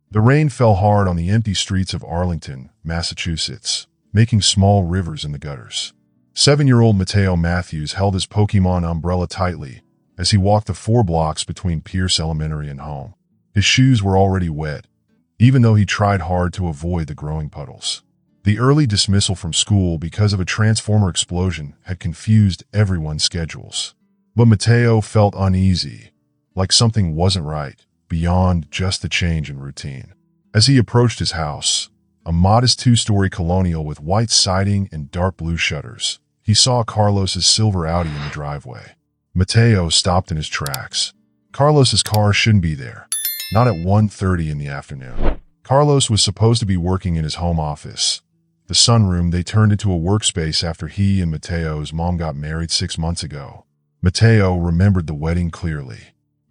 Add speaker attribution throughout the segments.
Speaker 1: The rain fell hard on the empty streets of Arlington, Massachusetts, making small rivers in the gutters. 7-year-old Mateo Matthews held his Pokemon umbrella tightly as he walked the 4 blocks between Pierce Elementary and home. His shoes were already wet, even though he tried hard to avoid the growing puddles. The early dismissal from school because of a transformer explosion had confused everyone's schedules. But Mateo felt uneasy, like something wasn't right, beyond just the change in routine. As he approached his house, a modest 2-story colonial with white siding and dark blue shutters, he saw Carlos's silver Audi in the driveway. Mateo stopped in his tracks. Carlos's car shouldn't be there, not at 1:30 in the afternoon. Carlos was supposed to be working in his home office, the sunroom they turned into a workspace after he and Mateo's mom got married 6 months ago. Mateo remembered the wedding clearly.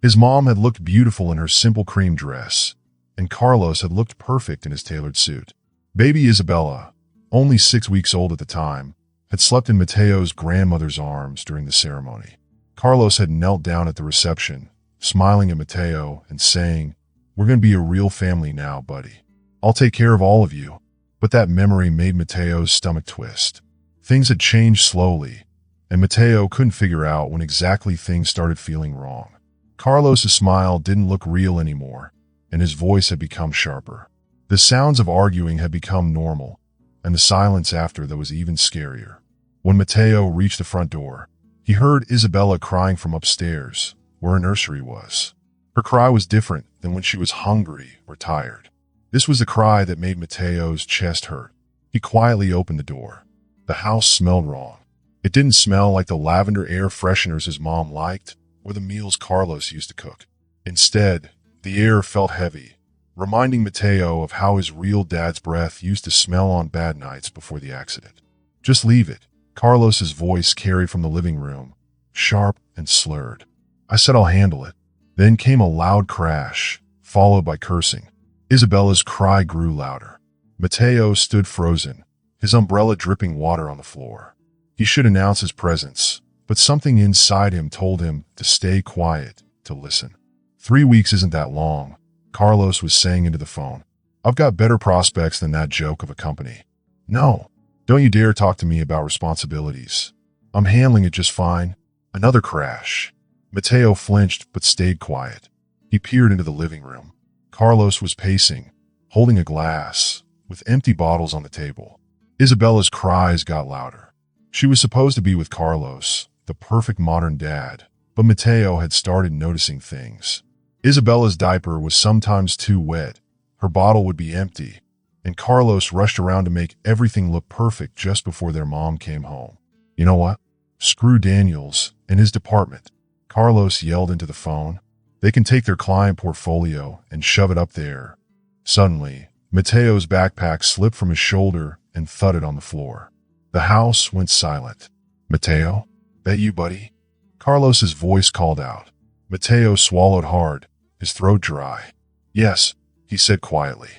Speaker 1: His mom had looked beautiful in her simple cream dress, and Carlos had looked perfect in his tailored suit. Baby Isabella, only 6 weeks old at the time, had slept in Mateo's grandmother's arms during the ceremony. Carlos had knelt down at the reception, smiling at Mateo and saying, "We're going to be a real family now, buddy. I'll take care of all of you." But that memory made Mateo's stomach twist. Things had changed slowly, and Mateo couldn't figure out when exactly things started feeling wrong. Carlos's smile didn't look real anymore, and his voice had become sharper. The sounds of arguing had become normal, and the silence after that was even scarier. When Mateo reached the front door, he heard Isabella crying from upstairs, where her nursery was. Her cry was different than when she was hungry or tired. This was the cry that made Mateo's chest hurt. He quietly opened the door. The house smelled wrong. It didn't smell like the lavender air fresheners his mom liked, or the meals Carlos used to cook. Instead, the air felt heavy, reminding Mateo of how his real dad's breath used to smell on bad nights before the accident. "Just leave it," Carlos's voice carried from the living room, sharp and slurred. "I said I'll handle it." Then came a loud crash, followed by cursing. Isabella's cry grew louder. Mateo stood frozen, his umbrella dripping water on the floor. He should announce his presence, but something inside him told him to stay quiet, to listen. 3 weeks isn't that long, Carlos was saying into the phone. "I've got better prospects than that joke of a company." "No, don't you dare talk to me about responsibilities. I'm handling it just fine." Another crash. Mateo flinched but stayed quiet. He peered into the living room. Carlos was pacing, holding a glass, with empty bottles on the table. Isabella's cries got louder. She was supposed to be with Carlos, the perfect modern dad, but Mateo had started noticing things. Isabella's diaper was sometimes too wet, her bottle would be empty, and Carlos rushed around to make everything look perfect just before their mom came home. "You know what? Screw Daniels and his department," Carlos yelled into the phone. "They can take their client portfolio and shove it up there." Suddenly, Mateo's backpack slipped from his shoulder and thudded on the floor. The house went silent. "Mateo? That you, buddy?" Carlos's voice called out. Mateo swallowed hard, his throat dry. "Yes," he said quietly.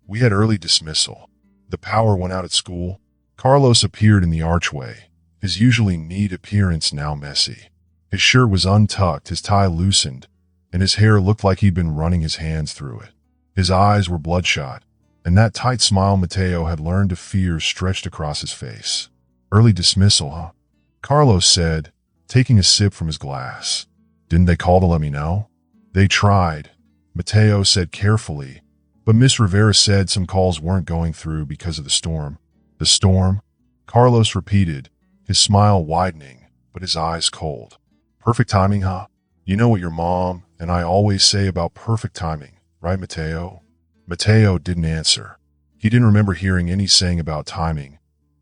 Speaker 1: "We had early dismissal. The power went out at school." Carlos appeared in the archway, his usually neat appearance now messy. His shirt was untucked, his tie loosened, and his hair looked like he'd been running his hands through it. His eyes were bloodshot, and that tight smile Mateo had learned to fear stretched across his face. "Early dismissal, huh?" Carlos said, taking a sip from his glass. "Didn't they call to let me know?" "They tried," Mateo said carefully, "but Miss Rivera said some calls weren't going through because of the storm." "The storm?" Carlos repeated, his smile widening, but his eyes cold. "Perfect timing, huh? You know what your mom and I always say about perfect timing, right, Mateo?" Mateo didn't answer. He didn't remember hearing any saying about timing,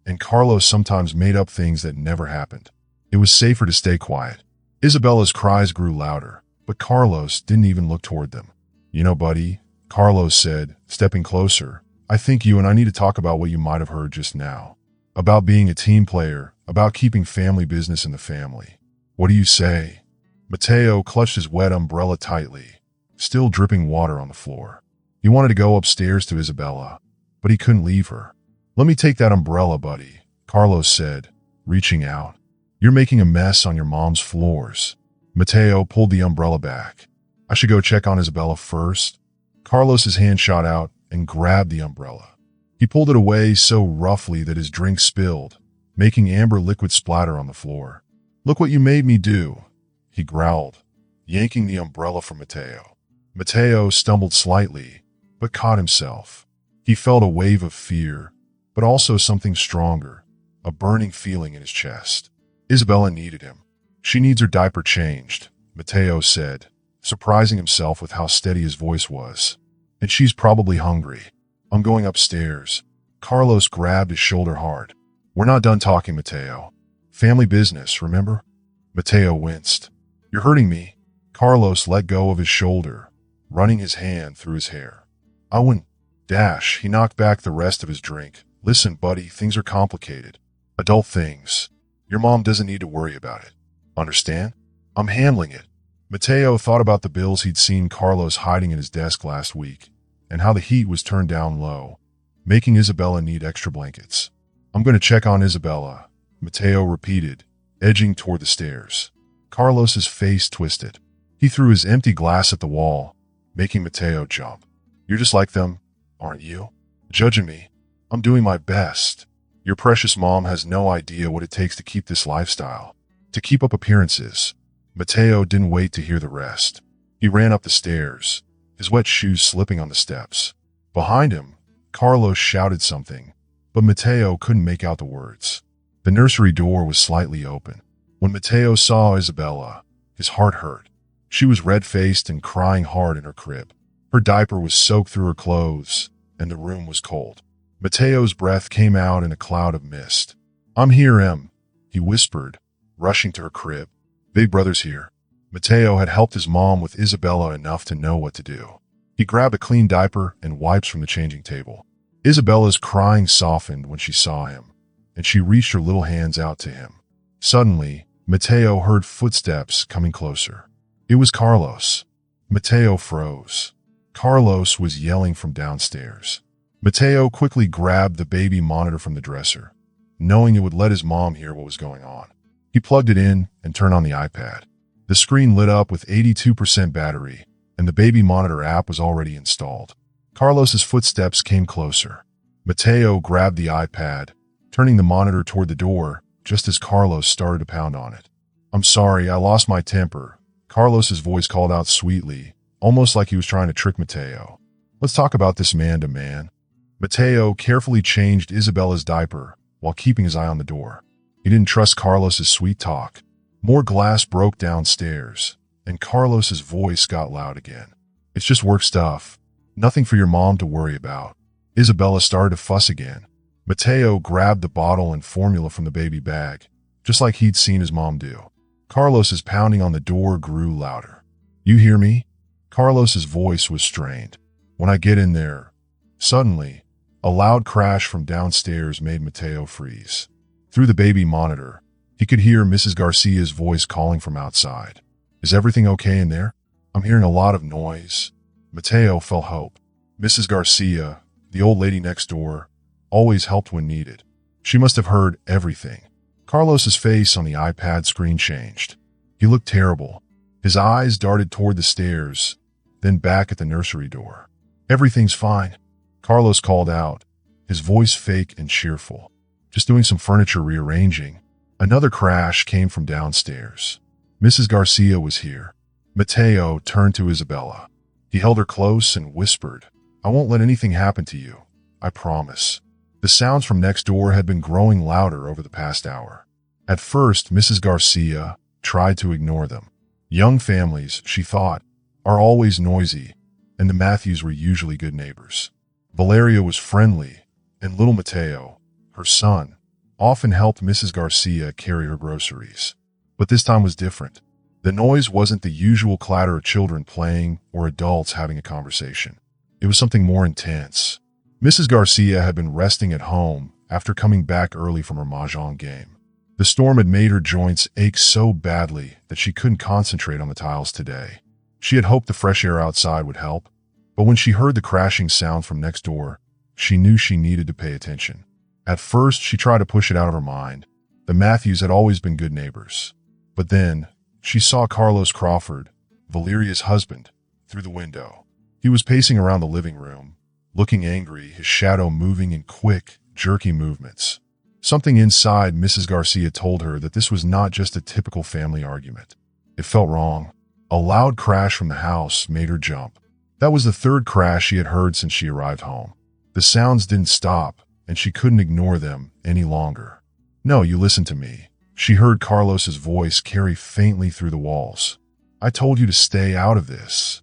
Speaker 1: and Carlos sometimes made up things that never happened. It was safer to stay quiet. Isabella's cries grew louder, but Carlos didn't even look toward them. "You know, buddy," Carlos said, stepping closer, "I think you and I need to talk about what you might have heard just now. About being a team player, about keeping family business in the family. What do you say?" Mateo clutched his wet umbrella tightly, still dripping water on the floor. He wanted to go upstairs to Isabella, but he couldn't leave her. "Let me take that umbrella, buddy," Carlos said, reaching out. "You're making a mess on your mom's floors." Mateo pulled the umbrella back. "I should go check on Isabella first." Carlos's hand shot out and grabbed the umbrella. He pulled it away so roughly that his drink spilled, making amber liquid splatter on the floor. "Look what you made me do," he growled, yanking the umbrella from Mateo. Mateo stumbled slightly, but caught himself. He felt a wave of fear, but also something stronger, a burning feeling in his chest. Isabella needed him. "She needs her diaper changed," Mateo said, surprising himself with how steady his voice was. "And she's probably hungry. I'm going upstairs." Carlos grabbed his shoulder hard. "We're not done talking, Mateo. Family business, remember?" Mateo winced. "You're hurting me." Carlos let go of his shoulder, running his hand through his hair. "I wouldn't." He knocked back the rest of his drink. "Listen, buddy, things are complicated. Adult things. Your mom doesn't need to worry about it. Understand? I'm handling it." Mateo thought about the bills he'd seen Carlos hiding in his desk last week, and how the heat was turned down low, making Isabella need extra blankets. "I'm going to check on Isabella," Mateo repeated, edging toward the stairs. Carlos's face twisted. He threw his empty glass at the wall, making Mateo jump. "You're just like them, aren't you? Judging me. I'm doing my best. Your precious mom has no idea what it takes to keep this lifestyle, to keep up appearances." Mateo didn't wait to hear the rest. He ran up the stairs, his wet shoes slipping on the steps. Behind him, Carlos shouted something, but Mateo couldn't make out the words. The nursery door was slightly open. When Mateo saw Isabella, his heart hurt. She was red-faced and crying hard in her crib. Her diaper was soaked through her clothes, and the room was cold. Mateo's breath came out in a cloud of mist. "I'm here, Em," he whispered, rushing to her crib. "Big brother's here." Mateo had helped his mom with Isabella enough to know what to do. He grabbed a clean diaper and wipes from the changing table. Isabella's crying softened when she saw him, and she reached her little hands out to him. Suddenly, Mateo heard footsteps coming closer. It was Carlos. Mateo froze. Carlos was yelling from downstairs. Mateo quickly grabbed the baby monitor from the dresser, knowing it would let his mom hear what was going on. He plugged it in and turned on the iPad. The screen lit up with 82% battery, and the baby monitor app was already installed. Carlos's footsteps came closer. Mateo grabbed the iPad, turning the monitor toward the door just as Carlos started to pound on it. "I'm sorry, I lost my temper," Carlos's voice called out sweetly, almost like he was trying to trick Mateo. "Let's talk about this man to man." Mateo carefully changed Isabella's diaper while keeping his eye on the door. He didn't trust Carlos's sweet talk. More glass broke downstairs, and Carlos's voice got loud again. "It's just work stuff. Nothing for your mom to worry about." Isabella started to fuss again. Mateo grabbed the bottle and formula from the baby bag, just like he'd seen his mom do. Carlos's pounding on the door grew louder. "You hear me?" Carlos's voice was strained. "When I get in there." Suddenly, a loud crash from downstairs made Mateo freeze. Through the baby monitor, he could hear Mrs. Garcia's voice calling from outside. "Is everything okay in there? I'm hearing a lot of noise." Mateo felt hope. Mrs. Garcia, the old lady next door, always helped when needed. She must have heard everything. Carlos's face on the iPad screen changed. He looked terrible. His eyes darted toward the stairs, then back at the nursery door. "Everything's fine," Carlos called out, his voice fake and cheerful. "Just doing some furniture rearranging." Another crash came from downstairs. Mrs. Garcia was here. Mateo turned to Isabella. He held her close and whispered, "I won't let anything happen to you. I promise." The sounds from next door had been growing louder over the past hour. At first, Mrs. Garcia tried to ignore them. Young families, she thought, are always noisy, and the Matthews were usually good neighbors. Valeria was friendly, and little Mateo, her son, often helped Mrs. Garcia carry her groceries. But this time was different. The noise wasn't the usual clatter of children playing or adults having a conversation. It was something more intense. Mrs. Garcia had been resting at home after coming back early from her mahjong game. The storm had made her joints ache so badly that she couldn't concentrate on the tiles today. She had hoped the fresh air outside would help, but when she heard the crashing sound from next door, she knew she needed to pay attention. At first, she tried to push it out of her mind. The Matthews had always been good neighbors. But then, she saw Carlos Crawford, Valeria's husband, through the window. He was pacing around the living room, looking angry, his shadow moving in quick, jerky movements. Something inside Mrs. Garcia told her that this was not just a typical family argument. It felt wrong. A loud crash from the house made her jump. That was the third crash she had heard since she arrived home. The sounds didn't stop, and she couldn't ignore them any longer. "No, you listen to me." She heard Carlos's voice carry faintly through the walls. "I told you to stay out of this."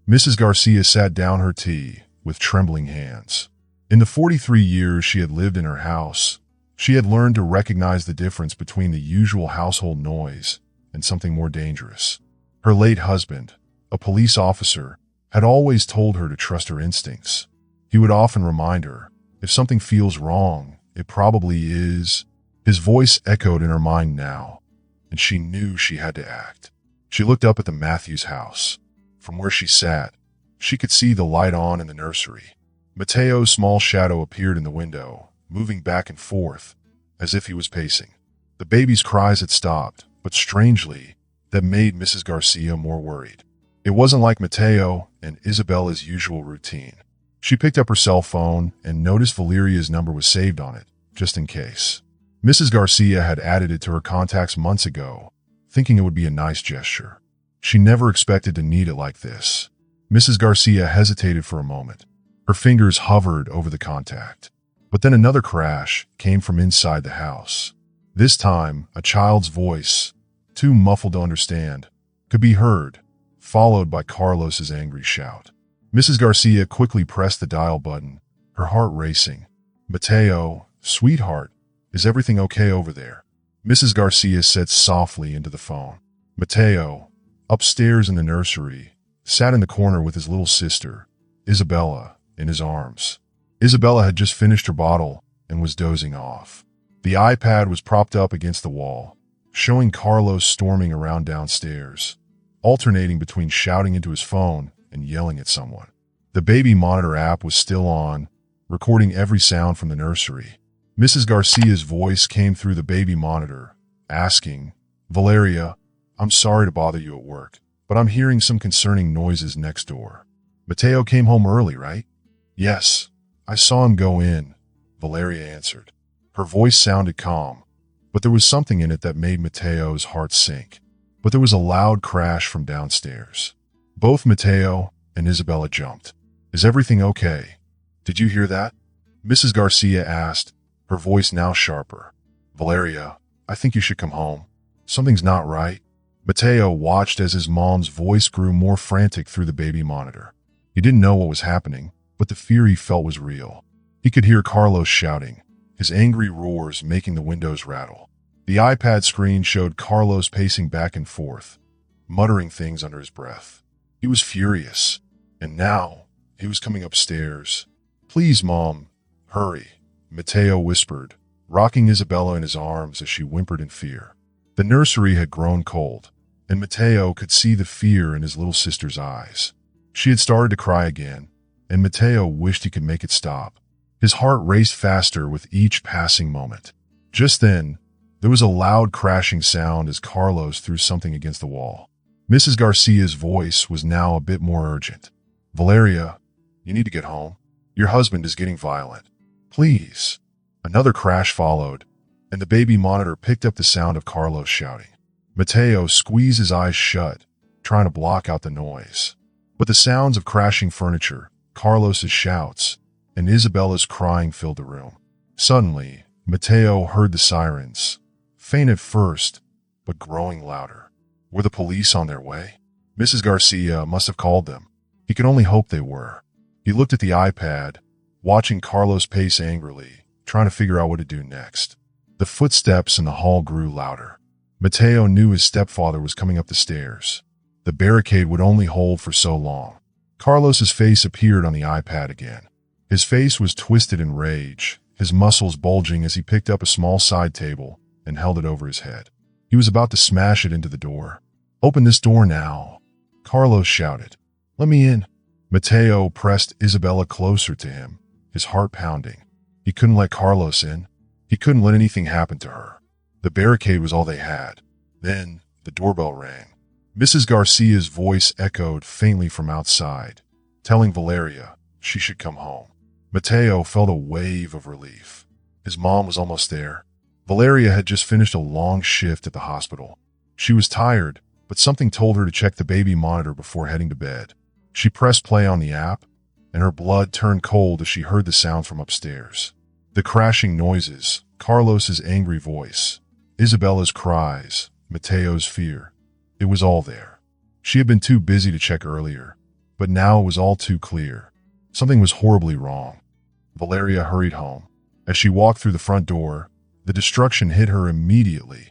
Speaker 1: Mrs. Garcia sat down her tea with trembling hands. In the 43 years she had lived in her house, she had learned to recognize the difference between the usual household noise and something more dangerous. Her late husband, a police officer, had always told her to trust her instincts. He would often remind her, if something feels wrong, it probably is. His voice echoed in her mind now, and she knew she had to act. She looked up at the Matthews house. From where she sat, she could see the light on in the nursery. Mateo's small shadow appeared in the window, moving back and forth, as if he was pacing. The baby's cries had stopped, but strangely, that made Mrs. Garcia more worried. It wasn't like Mateo and Isabella's usual routine. She picked up her cell phone and noticed Valeria's number was saved on it, just in case. Mrs. Garcia had added it to her contacts months ago, thinking it would be a nice gesture. She never expected to need it like this. Mrs. Garcia hesitated for a moment. Her fingers hovered over the contact. But then another crash came from inside the house. This time, a child's voice, too muffled to understand, could be heard, followed by Carlos's angry shout. Mrs. Garcia quickly pressed the dial button, her heart racing. "Mateo, sweetheart, is everything okay over there?" Mrs. Garcia said softly into the phone. Mateo, upstairs in the nursery, sat in the corner with his little sister, Isabella, in his arms. Isabella had just finished her bottle and was dozing off. The iPad was propped up against the wall, showing Carlos storming around downstairs, alternating between shouting into his phone and yelling at someone. The baby monitor app was still on, recording every sound from the nursery. Mrs. Garcia's voice came through the baby monitor, asking, "Valeria, I'm sorry to bother you at work, but I'm hearing some concerning noises next door. Mateo came home early, right?" "Yes, I saw him go in," Valeria answered. Her voice sounded calm, but there was something in it that made Mateo's heart sink. But there was a loud crash from downstairs. Both Mateo and Isabella jumped. "Is everything okay? Did you hear that?" Mrs. Garcia asked, her voice now sharper. "Valeria, I think you should come home. Something's not right." Mateo watched as his mom's voice grew more frantic through the baby monitor. He didn't know what was happening, but the fear he felt was real. He could hear Carlos shouting, his angry roars making the windows rattle. The iPad screen showed Carlos pacing back and forth, muttering things under his breath. He was furious, and now he was coming upstairs. "Please, Mom, hurry," Mateo whispered, rocking Isabella in his arms as she whimpered in fear. The nursery had grown cold, and Mateo could see the fear in his little sister's eyes. She had started to cry again, and Mateo wished he could make it stop. His heart raced faster with each passing moment. Just then, there was a loud crashing sound as Carlos threw something against the wall. Mrs. Garcia's voice was now a bit more urgent. "Valeria, you need to get home. Your husband is getting violent. Please." Another crash followed, and the baby monitor picked up the sound of Carlos shouting. Mateo squeezed his eyes shut, trying to block out the noise. But the sounds of crashing furniture, Carlos's shouts, and Isabella's crying filled the room. Suddenly, Mateo heard the sirens, faint at first, but growing louder. Were the police on their way? Mrs. Garcia must have called them. He could only hope they were. He looked at the iPad, watching Carlos pace angrily, trying to figure out what to do next. The footsteps in the hall grew louder. Mateo knew his stepfather was coming up the stairs. The barricade would only hold for so long. Carlos's face appeared on the iPad again. His face was twisted in rage, his muscles bulging as he picked up a small side table and held it over his head. He was about to smash it into the door. "Open this door now," Carlos shouted. "Let me in." Mateo pressed Isabella closer to him, his heart pounding. He couldn't let Carlos in. He couldn't let anything happen to her. The barricade was all they had. Then the doorbell rang. Mrs. Garcia's voice echoed faintly from outside. telling Valeria she should come home. Mateo felt a wave of relief. His mom was almost there. Valeria had just finished a long shift at the hospital. She was tired, but something told her to check the baby monitor before heading to bed. She pressed play on the app, and her blood turned cold as she heard the sound from upstairs. The crashing noises, Carlos's angry voice, Isabella's cries, Mateo's fear. It was all there. She had been too busy to check earlier, but now it was all too clear. Something was horribly wrong. Valeria hurried home. As she walked through the front door, the destruction hit her immediately.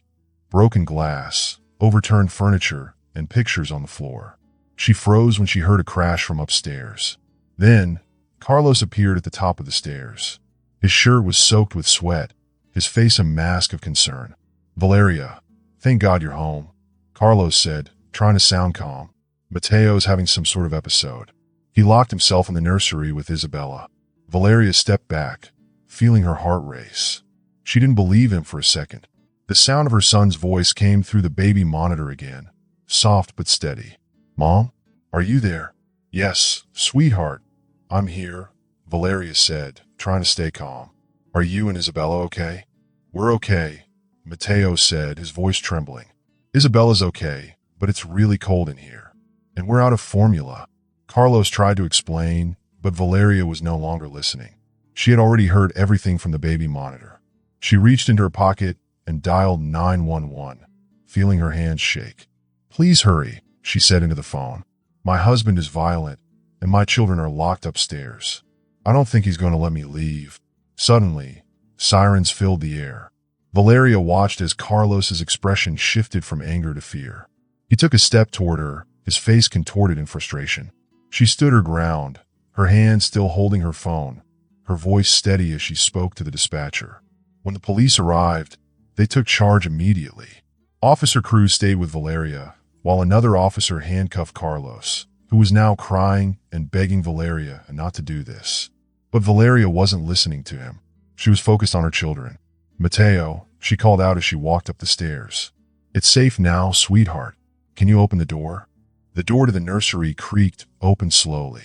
Speaker 1: Broken glass, overturned furniture, and pictures on the floor. She froze when she heard a crash from upstairs. Then, Carlos appeared at the top of the stairs. His shirt was soaked with sweat, his face a mask of concern. "Valeria, thank God you're home," Carlos said, trying to sound calm. "Mateo's having some sort of episode." He locked himself in the nursery with Isabella. Valeria stepped back, feeling her heart race. She didn't believe him for a second. The sound of her son's voice came through the baby monitor again, soft but steady. "Mom, are you there?" "Yes, sweetheart, I'm here," Valeria said, trying to stay calm. "Are you and Isabella okay?" "We're okay," Mateo said, his voice trembling. "Isabella's okay, but it's really cold in here. And we're out of formula." Carlos tried to explain, but Valeria was no longer listening. She had already heard everything from the baby monitor. She reached into her pocket and dialed 911, feeling her hands shake. "Please hurry," she said into the phone. "My husband is violent, and my children are locked upstairs. I don't think he's going to let me leave." Suddenly, sirens filled the air. Valeria watched as Carlos's expression shifted from anger to fear. He took a step toward her, his face contorted in frustration. She stood her ground, her hand still holding her phone, her voice steady as she spoke to the dispatcher. When the police arrived, they took charge immediately. Officer Cruz stayed with Valeria, while another officer handcuffed Carlos, who was now crying and begging Valeria not to do this. But Valeria wasn't listening to him. She was focused on her children. "Mateo," she called out as she walked up the stairs. "It's safe now, sweetheart. Can you open the door?" The door to the nursery creaked open slowly.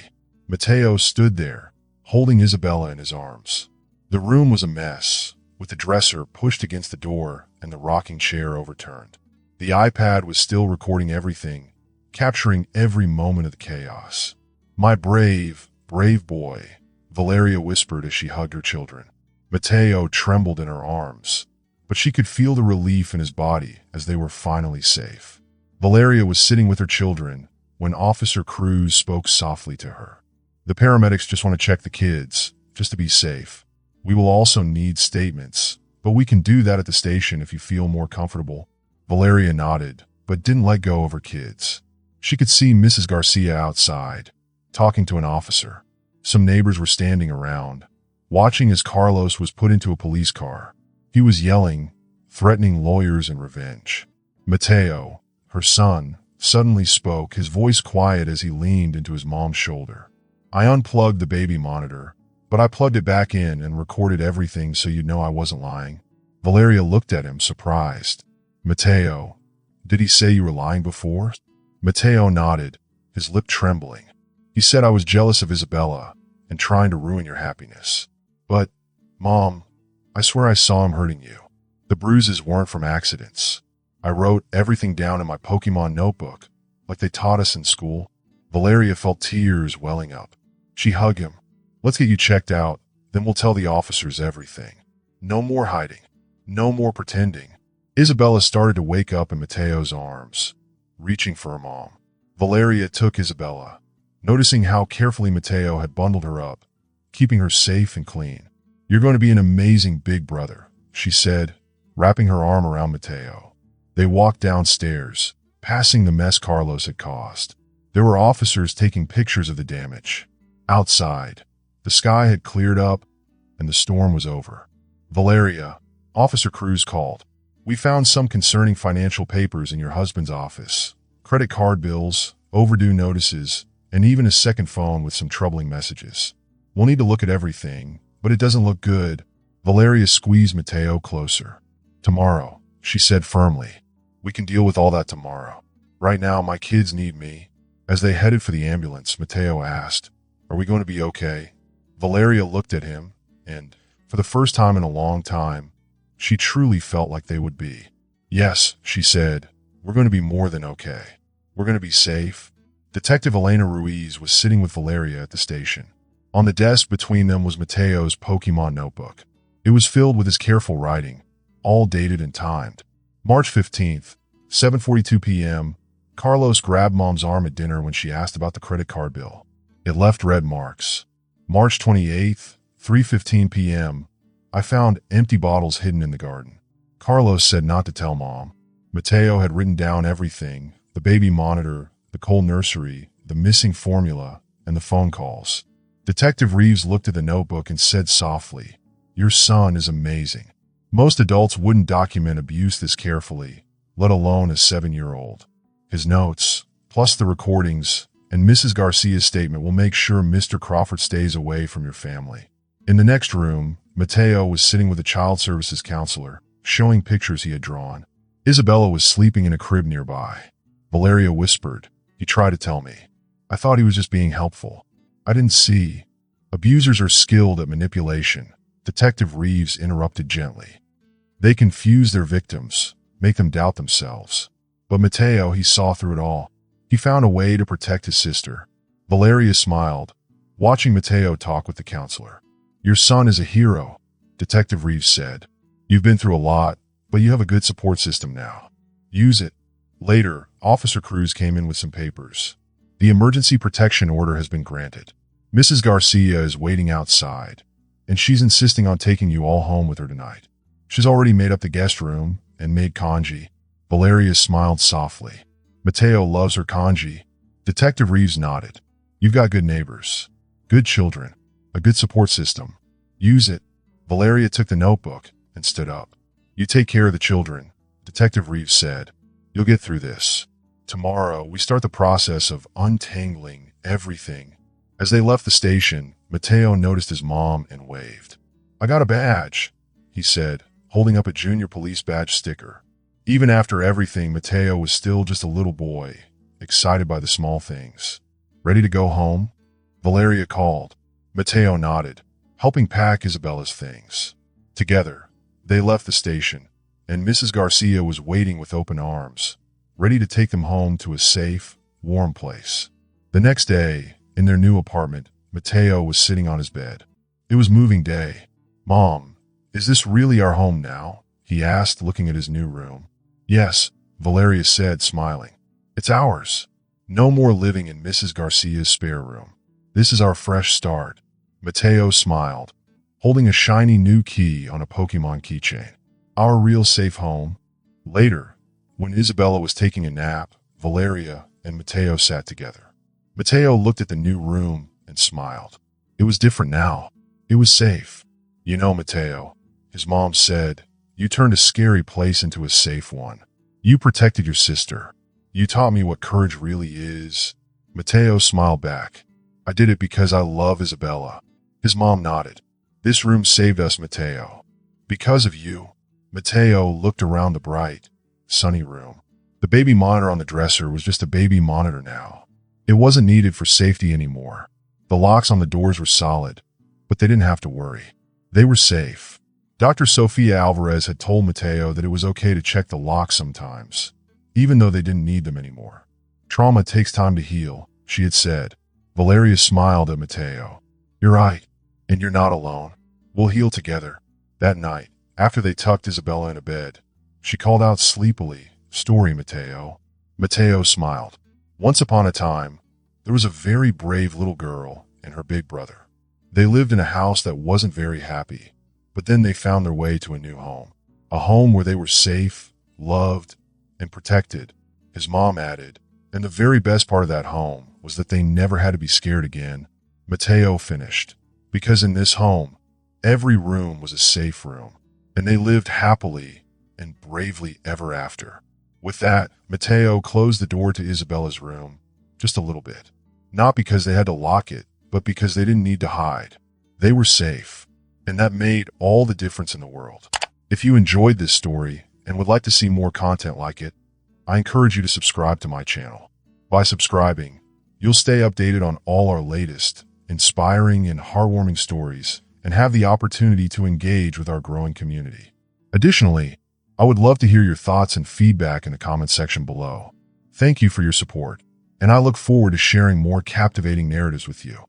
Speaker 1: Mateo stood there, holding Isabella in his arms. The room was a mess, with the dresser pushed against the door and the rocking chair overturned. The iPad was still recording everything, capturing every moment of the chaos. "My brave, brave boy," Valeria whispered as she hugged her children. Mateo trembled in her arms, but she could feel the relief in his body as they were finally safe. Valeria was sitting with her children when Officer Cruz spoke softly to her. "The paramedics just want to check the kids, just to be safe. We will also need statements, but we can do that at the station if you feel more comfortable." Valeria nodded, but didn't let go of her kids. She could see Mrs. Garcia outside, talking to an officer. Some neighbors were standing around, watching as Carlos was put into a police car. He was yelling, threatening lawyers and revenge. Mateo, her son, suddenly spoke, his voice quiet as he leaned into his mom's shoulder. "I unplugged the baby monitor, but I plugged it back in and recorded everything so you'd know I wasn't lying." Valeria looked at him, surprised. "Mateo, did he say you were lying before?" Mateo nodded, his lip trembling. "He said I was jealous of Isabella and trying to ruin your happiness. But, Mom, I swear I saw him hurting you. The bruises weren't from accidents. I wrote everything down in my Pokemon notebook, like they taught us in school." Valeria felt tears welling up. She hugged him. "Let's get you checked out, then we'll tell the officers everything. No more hiding. No more pretending." Isabella started to wake up in Mateo's arms, reaching for her mom. Valeria took Isabella, noticing how carefully Mateo had bundled her up, keeping her safe and clean. "You're going to be an amazing big brother," she said, wrapping her arm around Mateo. They walked downstairs, passing the mess Carlos had caused. There were officers taking pictures of the damage. Outside, the sky had cleared up, and the storm was over. "Valeria," Officer Cruz called. "We found some concerning financial papers in your husband's office. Credit card bills, overdue notices, and even a second phone with some troubling messages. We'll need to look at everything, but it doesn't look good." Valeria squeezed Mateo closer. "Tomorrow," she said firmly. "We can deal with all that tomorrow. Right now, my kids need me." As they headed for the ambulance, Mateo asked, Are we going to be okay? Valeria looked at him, and, for the first time in a long time, she truly felt like they would be. Yes, she said, we're going to be more than okay. We're going to be safe. Detective Elena Ruiz was sitting with Valeria at the station. On the desk between them was Mateo's Pokemon notebook. It was filled with his careful writing, all dated and timed. March 15th, 7:42 p.m., Carlos grabbed Mom's arm at dinner when she asked about the credit card bill. It left red marks. March 28th, 3:15 p.m., I found empty bottles hidden in the garden. Carlos said not to tell Mom. Mateo had written down everything: the baby monitor, the cold nursery, the missing formula, and the phone calls. Detective Reeves looked at the notebook and said softly, "Your son is amazing. Most adults wouldn't document abuse this carefully, let alone a 7-year-old. His notes, plus the recordings, and Mrs. Garcia's statement will make sure Mr. Crawford stays away from your family." In the next room, Mateo was sitting with a child services counselor, showing pictures he had drawn. Isabella was sleeping in a crib nearby. Valeria whispered, "He tried to tell me. I thought he was just being helpful. I didn't see." Abusers are skilled at manipulation, Detective Reeves interrupted gently. They confuse their victims, make them doubt themselves. But Mateo, he saw through it all. He found a way to protect his sister. Valeria smiled, watching Mateo talk with the counselor. "Your son is a hero," Detective Reeves said. "You've been through a lot, but you have a good support system now. Use it." Later, Officer Cruz came in with some papers. "The emergency protection order has been granted. Mrs. Garcia is waiting outside, and she's insisting on taking you all home with her tonight. She's already made up the guest room and made congee." Valeria smiled softly. "Mateo loves her congee." Detective Reeves nodded. "You've got good neighbors, good children, a good support system. Use it." Valeria took the notebook and stood up. "You take care of the children," Detective Reeves said. "You'll get through this. Tomorrow, we start the process of untangling everything." As they left the station, Mateo noticed his mom and waved. "I got a badge," he said, holding up a junior police badge sticker. Even after everything, Mateo was still just a little boy, excited by the small things. "Ready to go home?" Valeria called. Mateo nodded, helping pack Isabella's things. Together, they left the station, and Mrs. Garcia was waiting with open arms, ready to take them home to a safe, warm place. The next day, in their new apartment, Mateo was sitting on his bed. It was moving day. "Mom, is this really our home now?" he asked, looking at his new room. "Yes," Valeria said, smiling. "It's ours. No more living in Mrs. Garcia's spare room. This is our fresh start." Mateo smiled, holding a shiny new key on a Pokemon keychain. "Our real safe home." Later, when Isabella was taking a nap, Valeria and Mateo sat together. Mateo looked at the new room and smiled. It was different now. It was safe. "You know, Mateo," his mom said, "you turned a scary place into a safe one. You protected your sister. You taught me what courage really is." Mateo smiled back. "I did it because I love Isabella." His mom nodded. "This room saved us, Mateo. Because of you." Mateo looked around the bright, sunny room. The baby monitor on the dresser was just a baby monitor now. It wasn't needed for safety anymore. The locks on the doors were solid, but they didn't have to worry. They were safe. Dr. Sofia Alvarez had told Mateo that it was okay to check the locks sometimes, even though they didn't need them anymore. "Trauma takes time to heal," she had said. Valeria smiled at Mateo. "You're right, and you're not alone. We'll heal together." That night, after they tucked Isabella into bed, she called out sleepily, "Story, Mateo." Mateo smiled. Once upon a time, there was a very brave little girl and her big brother. They lived in a house that wasn't very happy, but then they found their way to a new home. A home where they were safe, loved, and protected. His mom added, and the very best part of that home was that they never had to be scared again. Mateo finished, because in this home, every room was a safe room, and they lived happily and bravely ever after. With that, Mateo closed the door to Isabella's room, just a little bit. Not because they had to lock it, but because they didn't need to hide. They were safe, and that made all the difference in the world. If you enjoyed this story and would like to see more content like it, I encourage you to subscribe to my channel. By subscribing, you'll stay updated on all our latest inspiring and heartwarming stories and have the opportunity to engage with our growing community. Additionally, I would love to hear your thoughts and feedback in the comment section below. Thank you for your support, and I look forward to sharing more captivating narratives with you.